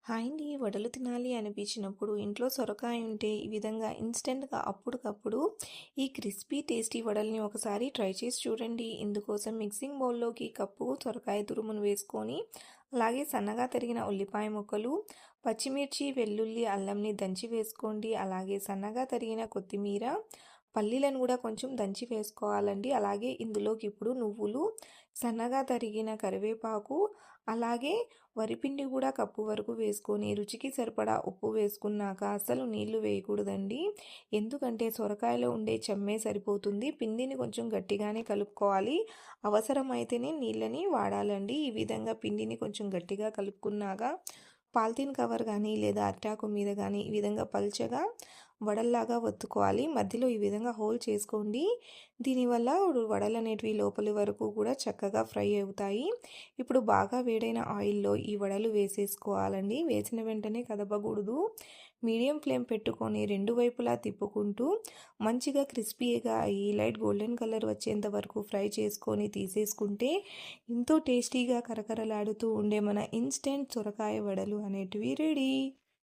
Hi అండి. వడలు తినాలి అనిపించినప్పుడు ఇంట్లో సొరకాయ ఉంటే ఈ విధంగా ఇన్‌స్టంట్‌గా అప్పటికప్పుడు ఈ క్రిస్పీ టేస్టీ వడల్ని ఒకసారి ట్రై చేసి చూడండి. ఇందుకోసం మిక్సింగ్ బౌల్‌లోకి కప్పు సొరకాయ తురుమును వేసుకొని, అలాగే సన్నగా తరిగిన ఉల్లిపాయ ముక్కలు, పచ్చిమిర్చి, వెల్లుల్లి, అల్లంని దంచి వేసుకోండి. అలాగే సన్నగా తరిగిన కొత్తిమీర, పల్లీలను కూడా కొంచెం దంచి వేసుకోవాలండి. అలాగే ఇందులోకి ఇప్పుడు నువ్వులు, సన్నగా తరిగిన కరివేపాకు, అలాగే వరిపిండి కూడా కప్పు వరకు వేసుకొని రుచికి సరిపడా ఉప్పు వేసుకున్నాక అసలు నీళ్లు వేయకూడదండి. ఎందుకంటే సొరకాయలో ఉండే చెమ్మే సరిపోతుంది. పిండిని కొంచెం గట్టిగానే కలుపుకోవాలి. అవసరమైతేనే నీళ్ళని వాడాలండి. ఈ విధంగా పిండిని కొంచెం గట్టిగా కలుపుకున్నాక పాలిథీన్ కవర్ కానీ లేదా అరిటాకు మీద కానీ ఈ విధంగా పల్చగా వడల్లాగా ఒత్తుకోవాలి. మధ్యలో ఈ విధంగా హోల్ చేసుకోండి. దీనివల్ల వడలు అనేటివి లోపలి వరకు కూడా చక్కగా ఫ్రై అవుతాయి. ఇప్పుడు బాగా వేడైన ఆయిల్లో ఈ వడలు వేసేసుకోవాలండి. వేసిన వెంటనే కదపకూడదు. మీడియం ఫ్లేమ్ పెట్టుకొని రెండు వైపులా తిప్పుకుంటూ మంచిగా క్రిస్పీగా అయ్యి లైట్ గోల్డెన్ కలర్ వచ్చేంత వరకు ఫ్రై చేసుకొని తీసేసుకుంటే ఎంతో టేస్టీగా కరకరలాడుతూ ఉండే మన ఇన్స్టెంట్ సొరకాయ వడలు అనేటివి రెడీ.